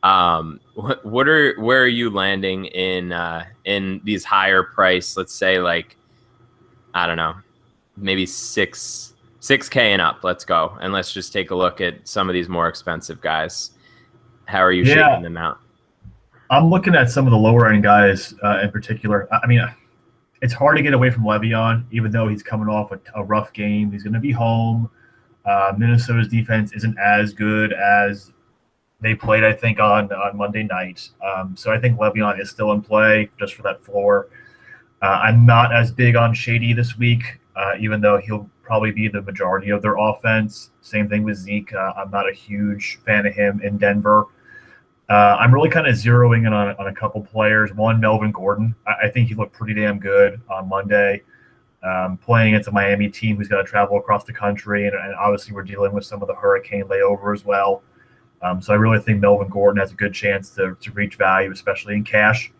Where are you landing in these higher price? Let's say like I don't know, maybe 6K and up. Let's go and let's just take a look at some of these more expensive guys. How are you Yeah, shaking them out? I'm looking at some of the lower end guys in particular. I mean, it's hard to get away from Le'Veon, even though he's coming off a rough game. He's going to be home. Minnesota's defense isn't as good as they played, I think, on Monday night. So I think Le'Veon is still in play just for that floor. I'm not as big on Shady this week, even though he'll probably be the majority of their offense. Same thing with Zeke. I'm not a huge fan of him in Denver. I'm really kind of zeroing in on a couple players. One, Melvin Gordon. I think he looked pretty damn good on Monday, playing against a Miami team who's got to travel across the country, and obviously we're dealing with some of the hurricane layover as well. So I really think Melvin Gordon has a good chance to reach value, especially in cash.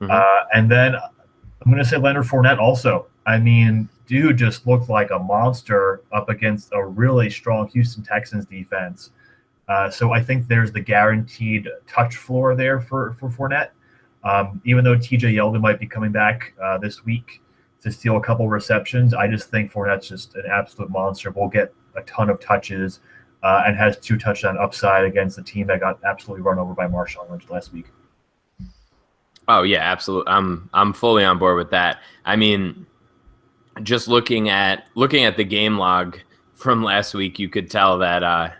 Mm-hmm. And then I'm going to say Leonard Fournette also. I mean, dude just looked like a monster up against a really strong Houston Texans defense. So I think there's the guaranteed touch floor there for Fournette. Even though TJ Yeldon might be coming back this week to steal a couple receptions, I just think Fournette's just an absolute monster. Will get a ton of touches and has 2 touchdown upside against a team that got absolutely run over by Marshawn Lynch last week. Oh yeah, absolutely. I'm fully on board with that. I mean, just looking at the game log from last week, you could tell that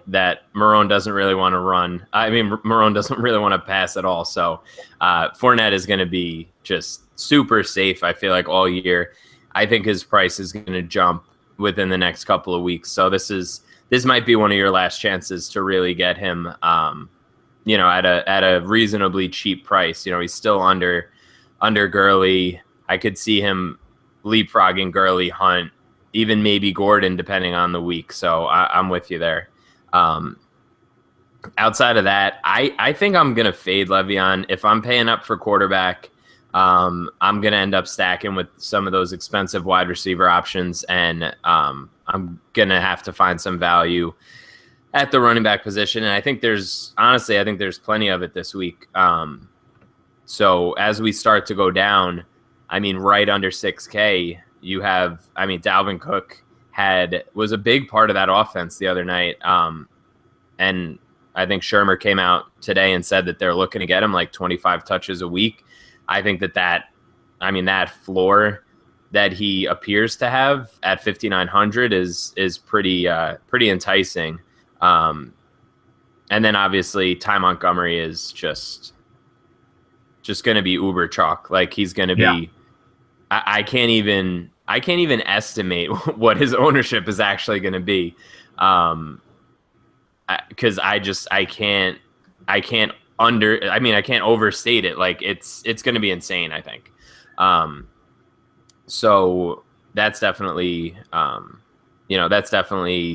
that Marone doesn't really want to run. I mean, Marone doesn't really want to pass at all. So Fournette is going to be just super safe, I feel like, all year. I think his price is going to jump within the next couple of weeks. So this might be one of your last chances to really get him, at a reasonably cheap price. He's still under Gurley. I could see him leapfrogging Gurley, Hunt, even maybe Gordon, depending on the week. So I'm with you there. Outside of that, I think I'm going to fade Le'Veon. If I'm paying up for quarterback, I'm going to end up stacking with some of those expensive wide receiver options, and I'm going to have to find some value at the running back position. And I think there's plenty of it this week. So as we start to go down, I mean, right under 6K, you have, I mean, Dalvin Cook was a big part of that offense the other night. And I think Shermer came out today and said that they're looking to get him like 25 touches a week. I think that floor that he appears to have at 5,900 is pretty enticing. And then obviously Ty Montgomery is just going to be uber chalk. Like he's going to be, I can't even estimate what his ownership is actually going to be. Because I can't overstate it. Like it's going to be insane, I think. So that's definitely,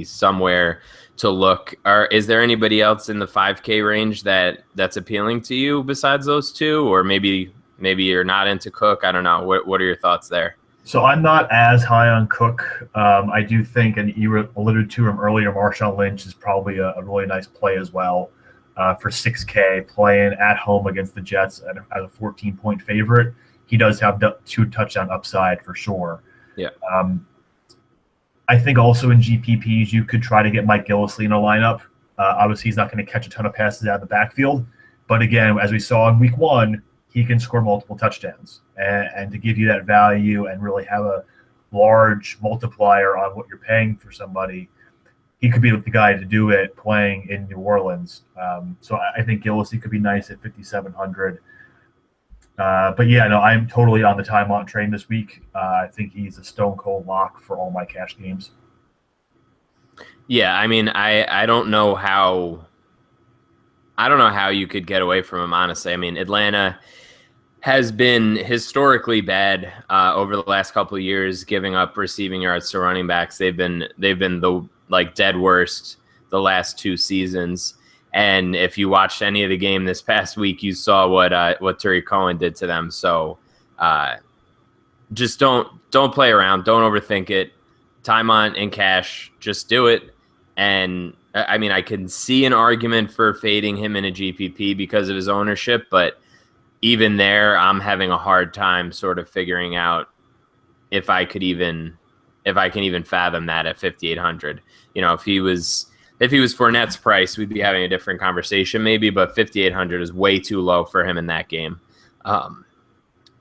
somewhere to look. Is there anybody else in the 5K range that's appealing to you besides those two? Or maybe you're not into Cook. I don't know. What are your thoughts there? So I'm not as high on Cook. I do think, and you alluded to him earlier, Marshawn Lynch is probably a really nice play as well for 6K, playing at home against the Jets as a 14-point favorite. He does have 2 touchdown upside for sure. Yeah. I think also in GPPs, you could try to get Mike Gillislee in a lineup. Obviously, he's not going to catch a ton of passes out of the backfield. But again, as we saw in week 1, he can score multiple touchdowns. And to give you that value and really have a large multiplier on what you're paying for somebody, he could be the guy to do it playing in New Orleans. So I think Gillislee could be nice at 5,700. But yeah, no, I'm totally on the Tymont train this week. I think he's a stone cold lock for all my cash games. Yeah, I mean, I don't know how you could get away from him, honestly. I mean, Atlanta has been historically bad over the last couple of years, giving up receiving yards to running backs. They've been the dead worst the last 2 seasons. And if you watched any of the game this past week, you saw what Tariq Cohen did to them. So just don't play around. Don't overthink it. Time on in cash. Just do it. And I mean, I can see an argument for fading him in a GPP because of his ownership, but even there, I'm having a hard time sort of figuring out if I can even fathom that at 5,800. If he was Fournette's price, we'd be having a different conversation maybe, but 5,800 is way too low for him in that game.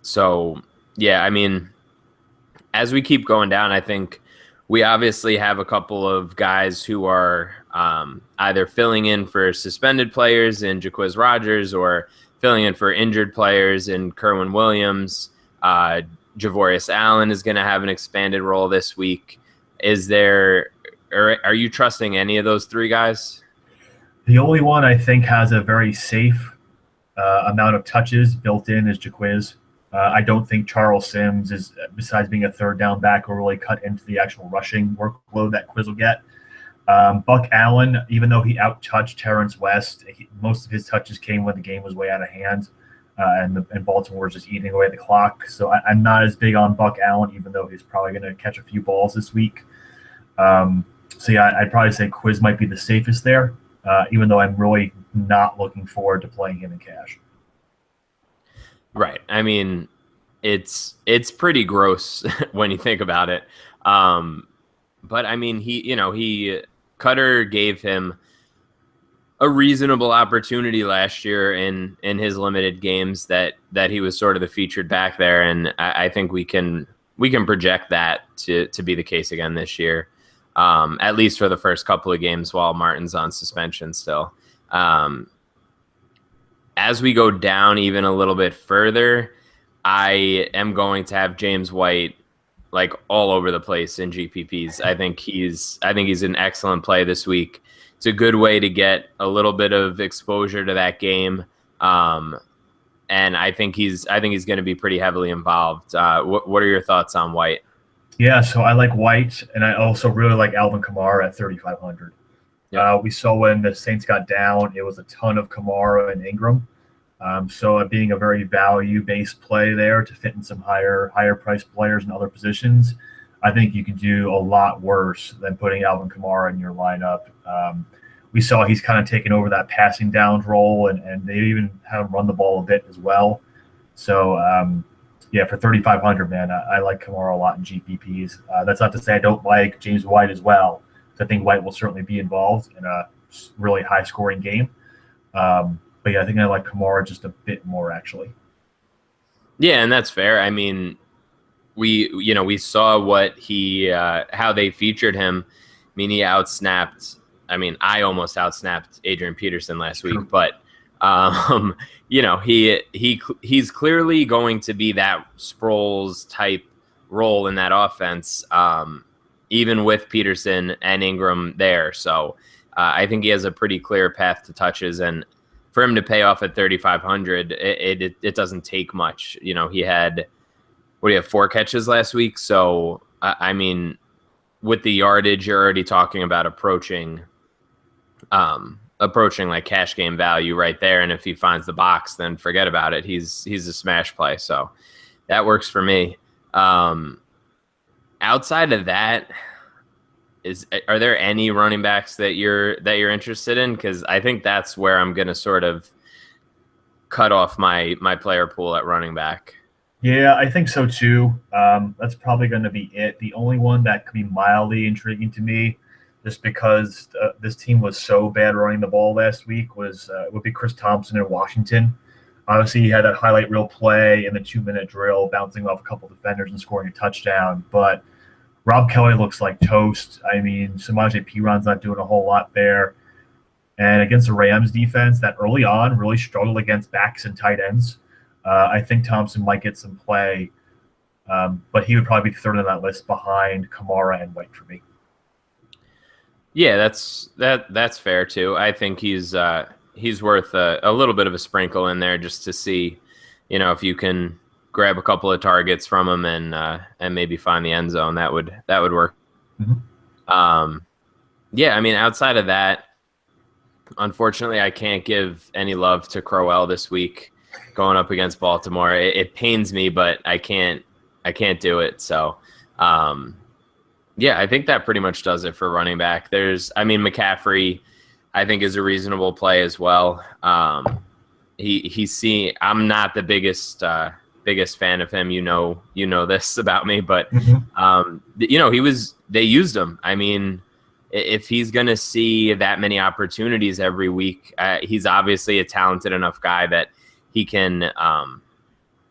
So yeah, I mean, as we keep going down, I think we obviously have a couple of guys who are either filling in for suspended players in Jaquiz Rogers or filling in for injured players in Kerwin Williams. Javorius Allen is going to have an expanded role this week. Are you trusting any of those three guys? The only one I think has a very safe amount of touches built in is Jaquiz. I don't think Charles Sims is, besides being a third down back, will really cut into the actual rushing workload that Quiz will get. Buck Allen, even though he out-touched Terrence West, most of his touches came when the game was way out of hand, and Baltimore was just eating away the clock. So I'm not as big on Buck Allen, even though he's probably going to catch a few balls this week. So yeah, I'd probably say Quiz might be the safest there, even though I'm really not looking forward to playing him in cash. Right. I mean, it's pretty gross when you think about it. But I mean, Cutter gave him a reasonable opportunity last year in his limited games that he was sort of the featured back there, and I think we can project that to be the case again this year, at least for the first couple of games while Martin's on suspension still. As we go down even a little bit further, I am going to have James White like all over the place in GPPs. I think he's an excellent play this week. It's a good way to get a little bit of exposure to that game, and I think he's going to be pretty heavily involved. What are your thoughts on White? Yeah, so I like White, and I also really like Alvin Kamara at 3,500. Yep. We saw when the Saints got down, it was a ton of Kamara and Ingram. So it being a very value-based play there to fit in some higher-priced players in other positions, I think you can do a lot worse than putting Alvin Kamara in your lineup. We saw he's kind of taken over that passing downs role, and they even have him run the ball a bit as well. So, yeah, for 3,500, man, I like Kamara a lot in GPPs. That's not to say I don't like James White as well. I think White will certainly be involved in a really high-scoring game. But yeah, I think I like Kamara just a bit more, actually. Yeah, and that's fair. I mean, we saw what how they featured him. I mean, he outsnapped. I mean, I almost outsnapped Adrian Peterson last week, but he's clearly going to be that Sproles type role in that offense. Even with Peterson and Ingram there. So I think he has a pretty clear path to touches. And for him to pay off at 3,500, it doesn't take much. He had 4 catches last week. So, I mean, with the yardage, you're already talking about approaching like cash game value right there. And if he finds the box, then forget about it. He's a smash play. So that works for me. Outside of that, are there any running backs that you're interested in? Because I think that's where I'm going to sort of cut off my player pool at running back. Yeah, I think so too. That's probably going to be it. The only one that could be mildly intriguing to me, just because this team was so bad running the ball last week, would be Chris Thompson in Washington. Obviously, he had that highlight reel play in the 2-minute drill, bouncing off a couple defenders and scoring a touchdown. But Rob Kelly looks like toast. I mean, Samaje Piron's not doing a whole lot there. And against the Rams defense that early on really struggled against backs and tight ends, I think Thompson might get some play. But he would probably be third on that list behind Kamara and White for me. Yeah, that's fair too. I think he's worth a little bit of a sprinkle in there just to see, if you can grab a couple of targets from him and maybe find the end zone. That would work. Mm-hmm. Yeah, I mean, outside of that, unfortunately, I can't give any love to Crowell this week going up against Baltimore. It pains me, but I can't do it. So, Yeah, I think that pretty much does it for running back. McCaffrey, I think, is a reasonable play as well. I'm not the biggest fan of him. You know this about me, but they used him. I mean, if he's going to see that many opportunities every week, he's obviously a talented enough guy that he can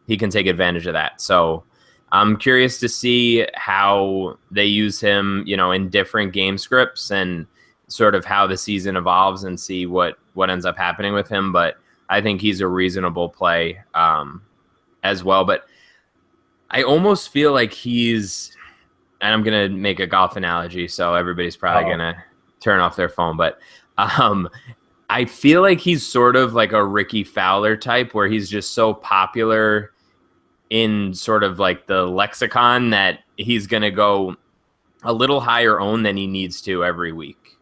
take advantage of that. So I'm curious to see how they use him, in different game scripts and sort of how the season evolves and see what ends up happening with him. But I think he's a reasonable play as well. But I almost feel like and I'm going to make a golf analogy, so everybody's probably going to turn off their phone. But I feel like he's sort of like a Ricky Fowler type where he's just so popular in sort of like the lexicon that he's going to go a little higher owned than he needs to every week.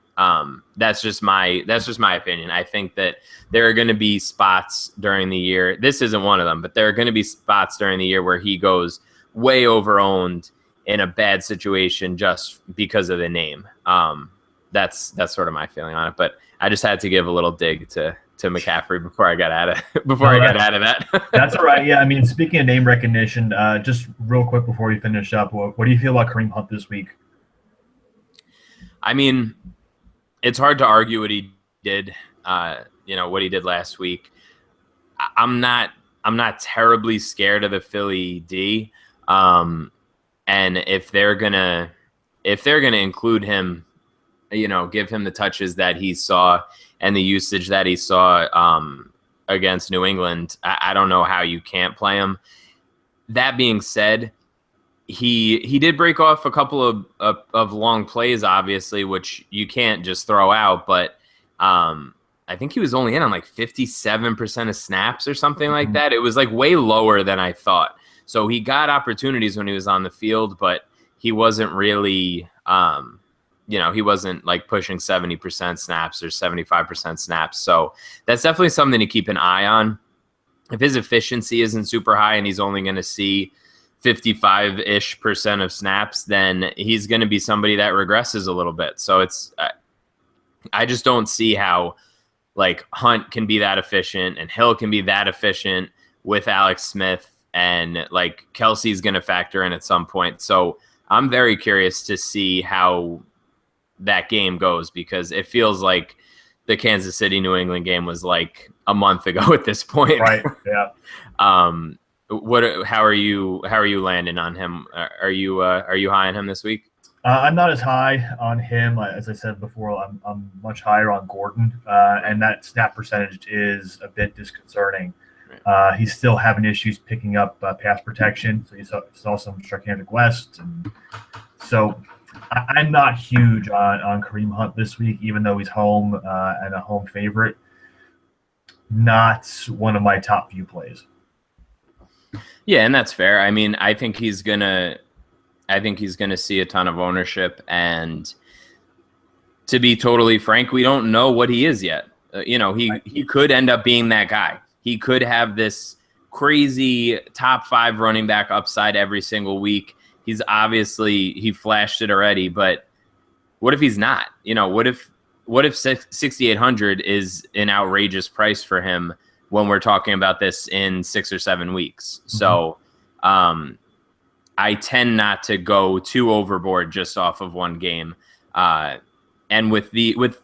That's just my opinion. I think that there are going to be spots during the year. This isn't one of them, but there are going to be spots during the year where he goes way over owned in a bad situation just because of the name. That's sort of my feeling on it, but I just had to give a little dig to McCaffrey before I got out of that. That's all right. Yeah, I mean, speaking of name recognition, just real quick before we finish up, what do you feel about Kareem Hunt this week? I mean, it's hard to argue what he did. What he did last week. I'm not terribly scared of the Philly D. And if they're gonna include him, give him the touches that he saw and the usage that he saw against New England, I don't know how you can't play him. That being said, he did break off a couple of long plays, obviously, which you can't just throw out. But I think he was only in on like 57% of snaps or something like that. It was like way lower than I thought. So he got opportunities when he was on the field, but he wasn't really, he wasn't like pushing 70% snaps or 75% snaps. So that's definitely something to keep an eye on. If his efficiency isn't super high and he's only going to see 55-ish% of snaps, then he's going to be somebody that regresses a little bit. So I just don't see how like Hunt can be that efficient and Hill can be that efficient with Alex Smith. And like Kelsey's going to factor in at some point. So I'm very curious to see how that game goes because it feels like the Kansas City New England game was like a month ago at this point. Right. Yeah. How are you landing on him? Are you high on him this week? I'm not as high on him. As I said before, I'm much higher on Gordon. And that snap percentage is a bit disconcerting. He's still having issues picking up pass protection. So you saw some Strakantic West. And so I'm not huge on Kareem Hunt this week, even though he's home and a home favorite. Not one of my top few plays. Yeah, and that's fair. I mean, I think he's gonna see a ton of ownership. And to be totally frank, we don't know what he is yet. He could end up being that guy. He could have this crazy top 5 running back upside every single week. He flashed it already, but what if he's not? What if 6,800 is an outrageous price for him when we're talking about this in 6 or 7 weeks? Mm-hmm. So I tend not to go too overboard just off of one game. And with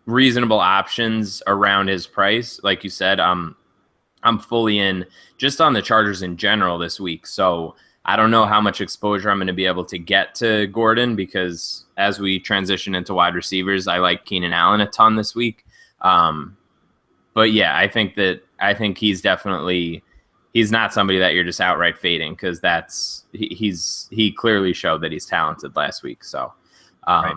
reasonable options around his price, like you said, I'm fully in just on the Chargers in general this week. So I don't know how much exposure I'm going to be able to get to Gordon because as we transition into wide receivers, I like Keenan Allen a ton this week. But yeah, I think he's not somebody that you're just outright fading because he clearly showed that he's talented last week. So, right.